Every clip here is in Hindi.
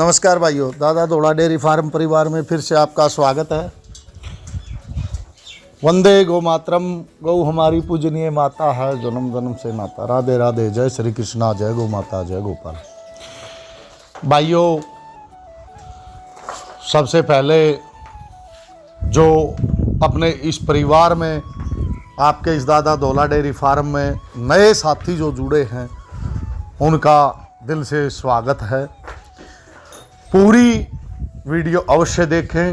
नमस्कार भाइयों, दादा धोला डेयरी फार्म परिवार में फिर से आपका स्वागत है। वंदे गौ मातरम। गौ हमारी पूजनीय माता है, जन्म जन्म से नाता। राधे राधे, जय श्री कृष्णा, जय गौ माता, जय गोपाल। भाइयों, सबसे पहले जो अपने इस परिवार में, आपके इस दादा धोला डेयरी फार्म में नए साथी जो जुड़े हैं, उनका दिल से स्वागत है। पूरी वीडियो अवश्य देखें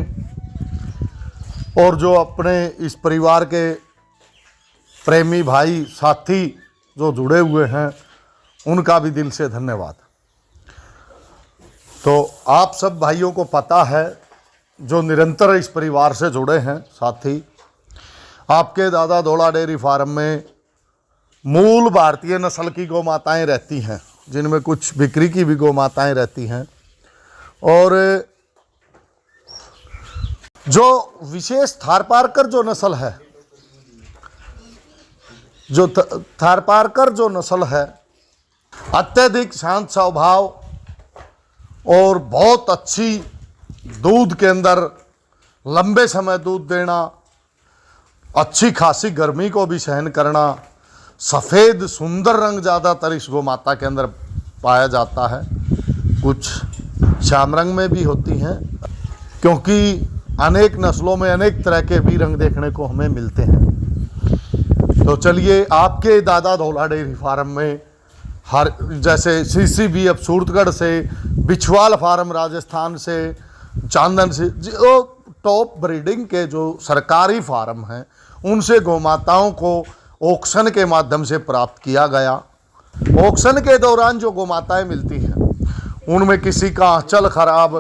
और जो अपने इस परिवार के प्रेमी भाई साथी जो जुड़े हुए हैं, उनका भी दिल से धन्यवाद। तो आप सब भाइयों को पता है, जो निरंतर इस परिवार से जुड़े हैं साथी, आपके दादा धोला डेयरी फार्म में मूल भारतीय नस्ल की गौ माताएँ रहती हैं, जिनमें कुछ बिक्री की भी गौ माताएँ रहती हैं। और जो विशेष थारपारकर जो नस्ल है, जो थारपारकर जो नस्ल है, अत्यधिक शांत स्वभाव और बहुत अच्छी दूध के अंदर लंबे समय दूध देना, अच्छी खासी गर्मी को भी सहन करना, सफ़ेद सुंदर रंग ज़्यादातर इस गौ माता के अंदर पाया जाता है। कुछ श्याम रंग में भी होती हैं, क्योंकि अनेक नस्लों में अनेक तरह के भी रंग देखने को हमें मिलते हैं। तो चलिए, आपके दादा धोला डेयरी फार्म में हर जैसे सीसीबी अब सूरतगढ़ से, बिछवाल फार्म राजस्थान से, चांदन से, जो टॉप ब्रीडिंग के जो सरकारी फार्म हैं, उनसे गौ माताओं को ऑक्शन के माध्यम से प्राप्त किया गया। ऑक्शन के दौरान जो गौ माताएँ मिलती हैं, उनमें किसी का आंचल खराब,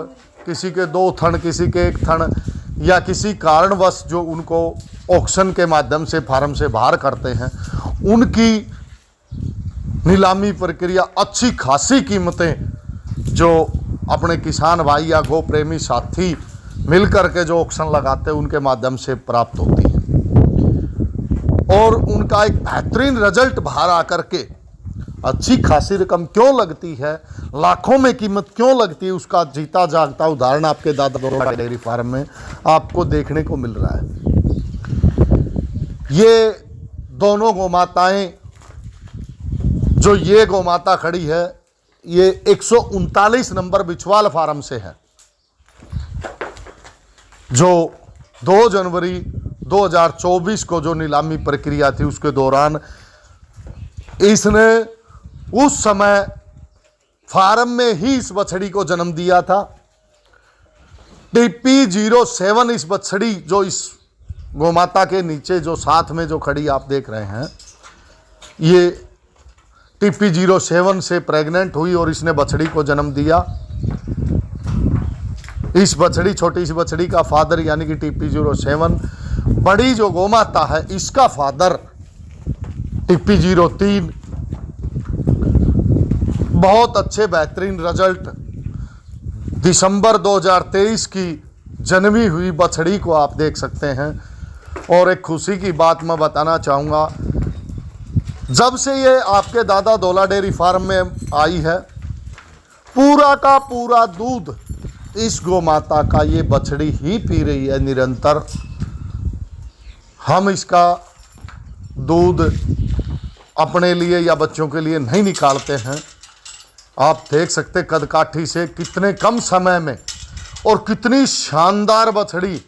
किसी के 2 थन, किसी के 1 थन, या किसी कारणवश जो उनको ऑक्शन के माध्यम से फार्म से बाहर करते हैं, उनकी नीलामी प्रक्रिया, अच्छी खासी कीमतें जो अपने किसान भाई या गौ प्रेमी साथी मिलकर के जो ऑक्शन लगाते हैं, उनके माध्यम से प्राप्त होती है। और उनका एक बेहतरीन रिजल्ट बाहर आकर के अच्छी खासी रकम क्यों लगती है, लाखों में कीमत क्यों लगती है, उसका जीता जागता उदाहरण आपके दादा धोला डेयरी फार्म में आपको देखने को मिल रहा है। ये दोनों गौ माताएँ, जो ये गौ माता खड़ी है, ये 139 नंबर बिछवाल फार्म से है, जो 2 जनवरी 2024 को जो नीलामी प्रक्रिया थी, उसके दौरान इसने उस समय फार्म में ही इस बछड़ी को जन्म दिया था। TP07 इस बछड़ी, जो इस गौ माता के नीचे जो साथ में जो खड़ी आप देख रहे हैं, ये TP07 से प्रेग्नेंट हुई और इसने बछड़ी को जन्म दिया। इस बछड़ी, छोटी सी बछड़ी का फादर यानी कि TP07, बड़ी जो गौ माता है, इसका फादर TP03। बहुत अच्छे बेहतरीन रिजल्ट। दिसंबर 2023 की जन्मी हुई बछड़ी को आप देख सकते हैं। और एक खुशी की बात मैं बताना चाहूँगा, जब से ये आपके दादा धोला डेयरी फार्म में आई है, पूरा का पूरा दूध इस गौ माता का ये बछड़ी ही पी रही है निरंतर। हम इसका दूध अपने लिए या बच्चों के लिए नहीं निकालते हैं। आप देख सकते कदकाठी से कितने कम समय में और कितनी शानदार बछड़ी,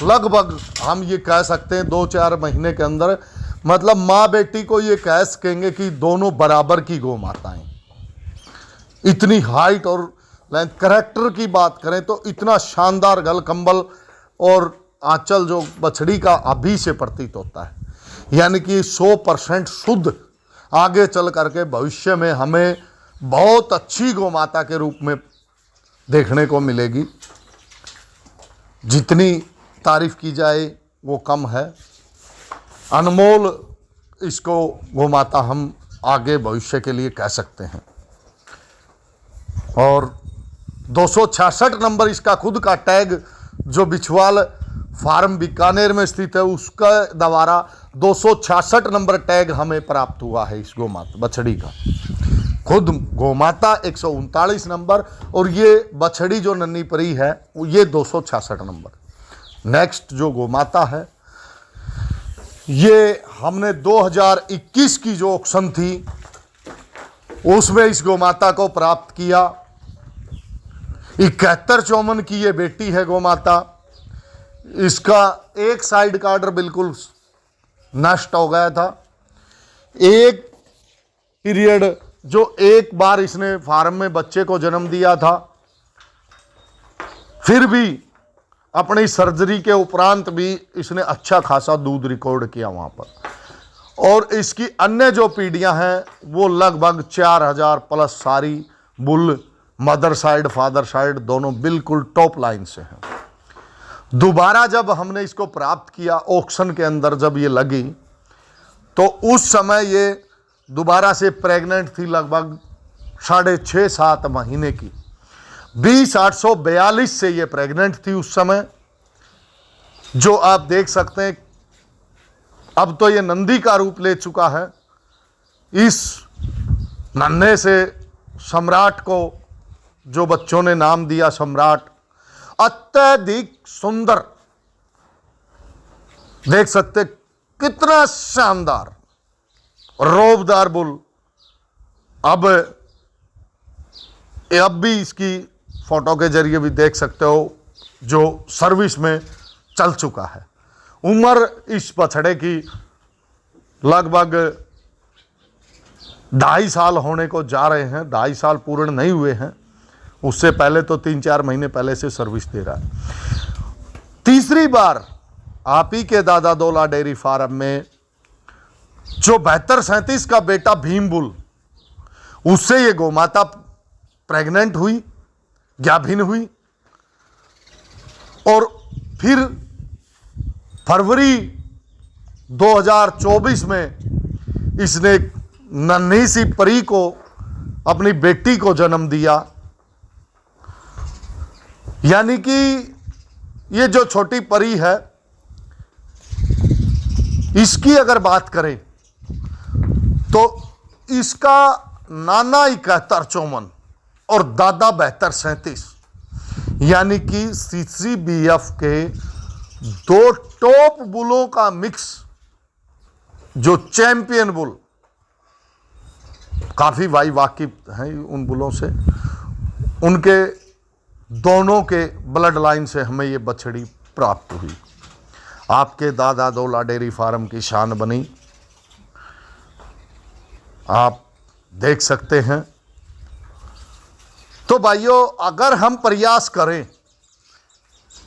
लगभग हम ये कह सकते हैं 2-4 महीने के अंदर, मतलब माँ बेटी को ये कह सकेंगे कि दोनों बराबर की गौ माताएँ। इतनी हाइट और लेंथ, करैक्टर की बात करें तो इतना शानदार गल कंबल और आंचल जो बछड़ी का अभी से प्रतीत होता है, यानी कि 100% शुद्ध आगे चल करके भविष्य में हमें बहुत अच्छी गौ माता के रूप में देखने को मिलेगी। जितनी तारीफ की जाए वो कम है। अनमोल इसको गौ माता हम आगे भविष्य के लिए कह सकते हैं। और 266 नंबर इसका खुद का टैग, जो बिछवाल फार्म बीकानेर में स्थित है, उसका द्वारा 266 नंबर टैग हमें प्राप्त हुआ है इस गौ माता बछड़ी का। खुद गोमाता 139 नंबर, और ये बछड़ी जो नन्ही परी है ये 266 नंबर। नेक्स्ट जो गोमाता है ये हमने 2021 की जो ऑक्शन थी उसमें इस गोमाता को प्राप्त किया। 7154 की ये बेटी है गोमाता। इसका एक साइड कार्डर बिल्कुल नष्ट हो गया था। एक पीरियड जो एक बार इसने फार्म में बच्चे को जन्म दिया था, फिर भी अपनी सर्जरी के उपरांत भी इसने अच्छा खासा दूध रिकॉर्ड किया वहाँ पर। और इसकी अन्य जो पीढ़ियाँ हैं वो लगभग 4000 प्लस सारी bull mother side father side दोनों बिल्कुल टॉप लाइन से हैं। दोबारा जब हमने इसको प्राप्त किया ऑक्शन के अंदर, जब ये लगी तो उस समय ये दोबारा से प्रेग्नेंट थी, लगभग 6.5-7 महीने की। 20,842 से ये प्रेग्नेंट थी उस समय, जो आप देख सकते हैं। अब तो ये नंदी का रूप ले चुका है। इस नन्हे से सम्राट को जो बच्चों ने नाम दिया सम्राट, अत्यधिक सुंदर, देख सकते कितना शानदार रौबदार बुल। अब भी इसकी फोटो के जरिए भी देख सकते हो जो सर्विस में चल चुका है। उम्र इस बछड़े की लगभग 2.5 साल होने को जा रहे हैं। 2.5 साल पूर्ण नहीं हुए हैं, उससे पहले तो 3-4 महीने पहले से सर्विस दे रहा है। तीसरी बार आप ही के दादा दौला डेयरी फार्म में जो 7237 का बेटा भीम बुल, उससे ये गोमाता प्रेग्नेंट हुई, गाभिन हुई। और फिर फरवरी 2024 में इसने नन्ही सी परी को, अपनी बेटी को जन्म दिया। यानी कि ये जो छोटी परी है, इसकी अगर बात करें तो इसका नाना 7154 और दादा 7237, यानी कि CCBF के 2 टॉप बुलों का मिक्स, जो चैंपियन बुल, काफ़ी भाई वाकिफ हैं उन बुलों से, उनके दोनों के ब्लड लाइन से हमें ये बछड़ी प्राप्त हुई। आपके दादा दौला डेयरी फार्म की शान बनी, आप देख सकते हैं। तो भाइयों, अगर हम प्रयास करें,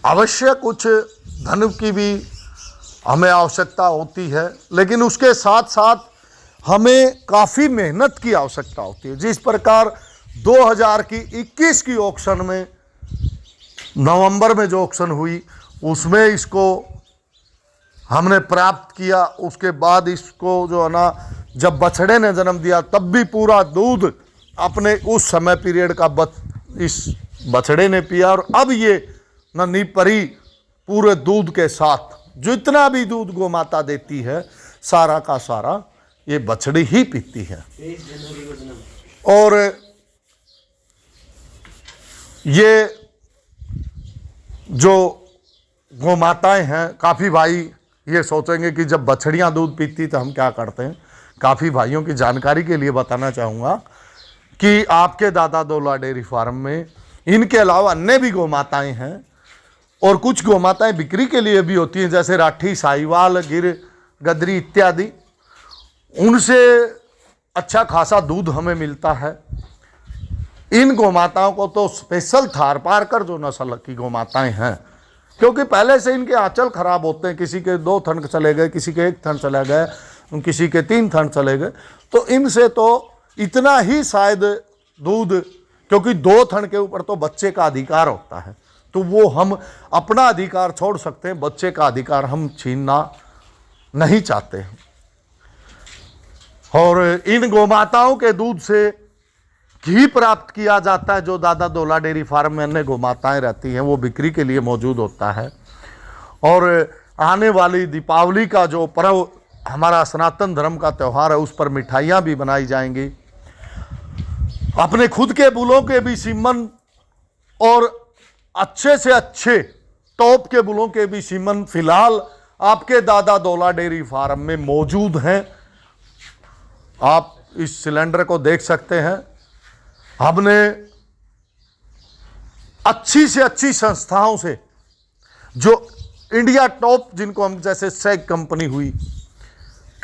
अवश्य कुछ धन की भी हमें आवश्यकता होती है, लेकिन उसके साथ साथ हमें काफ़ी मेहनत की आवश्यकता होती है। जिस प्रकार 2021 की ऑक्शन में, नवंबर में जो ऑक्शन हुई, उसमें इसको हमने प्राप्त किया। उसके बाद इसको जो है ना, जब बछड़े ने जन्म दिया तब भी पूरा दूध अपने उस समय पीरियड का इस बछड़े ने पिया। और अब ये नन्ही परी पूरे दूध के साथ, जितना भी दूध गोमाता देती है सारा का सारा ये बछड़ी ही पीती है। और ये जो गोमाताएं हैं, काफ़ी भाई ये सोचेंगे कि जब बछड़ियाँ दूध पीती तो हम क्या करते हैं। काफ़ी भाइयों की जानकारी के लिए बताना चाहूँगा कि आपके दादा दौला डेयरी फार्म में इनके अलावा अन्य भी गोमाताएं हैं, और कुछ गोमाताएं बिक्री के लिए भी होती हैं, जैसे राठी, साहिवाल, गिर, गदरी इत्यादि। उनसे अच्छा खासा दूध हमें मिलता है। इन गोमाताओं को तो स्पेशल थारपारकर जो नस्ल की गोमाताएं हैं, क्योंकि पहले से इनके आंचल खराब होते हैं, किसी के 2 थन चले गए, किसी के 1 थन चले गए, किसी के 3 थन चले गए, तो इनसे तो इतना ही शायद दूध, क्योंकि 2 थन के ऊपर तो बच्चे का अधिकार होता है, तो वो हम अपना अधिकार छोड़ सकते हैं, बच्चे का अधिकार हम छीनना नहीं चाहते हैं। और इन गोमाताओं के दूध से घी प्राप्त किया जाता है। जो दादा दौला डेयरी फार्म में अन्य गोमाताएं रहती हैं वो बिक्री के लिए मौजूद होता है। और आने वाली दीपावली का जो पर्व हमारा सनातन धर्म का त्यौहार है, उस पर मिठाइयाँ भी बनाई जाएंगी। अपने खुद के बुलों के भी सीमन और अच्छे से अच्छे टॉप के बुलों के भी सीमन फिलहाल आपके दादा दौला डेयरी फार्म में मौजूद हैं। आप इस सिलेंडर को देख सकते हैं। हमने अच्छी से अच्छी संस्थाओं से, जो इंडिया टॉप, जिनको हम जैसे सैग कंपनी हुई,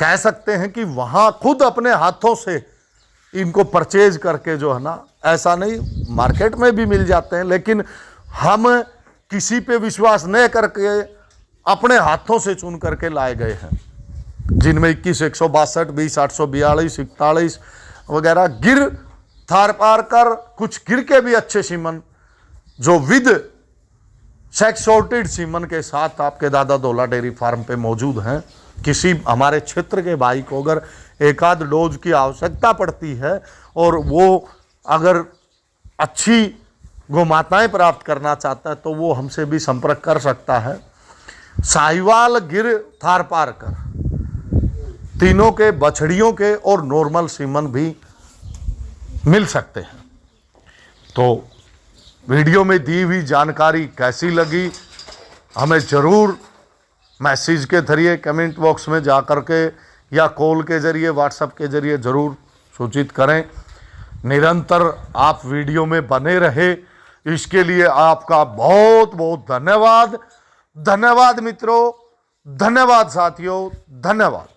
कह सकते हैं कि वहां खुद अपने हाथों से इनको परचेज करके, जो है ना, ऐसा नहीं मार्केट में भी मिल जाते हैं, लेकिन हम किसी पे विश्वास नहीं करके अपने हाथों से चुन करके लाए गए हैं, जिनमें 21 162 20 842 41 वगैरह गिर थारपारकर, कुछ गिर के भी अच्छे सीमन जो विद सेक्स सॉर्टेड सीमन के साथ आपके दादा दौला डेयरी फार्म पे मौजूद हैं। किसी हमारे क्षेत्र के भाई को अगर एक आध डोज की आवश्यकता पड़ती है और वो अगर अच्छी गोमाताएं प्राप्त करना चाहता है तो वो हमसे भी संपर्क कर सकता है। साहिवाल, गिर, थारपारकर तीनों के बछड़ियों के और नॉर्मल सीमन भी मिल सकते हैं। तो वीडियो में दी हुई जानकारी कैसी लगी हमें ज़रूर मैसेज के जरिए, कमेंट बॉक्स में जा कर के या कॉल के ज़रिए, व्हाट्सएप के ज़रिए ज़रूर सूचित करें। निरंतर आप वीडियो में बने रहे, इसके लिए आपका बहुत बहुत धन्यवाद। धन्यवाद मित्रों, धन्यवाद साथियों, धन्यवाद।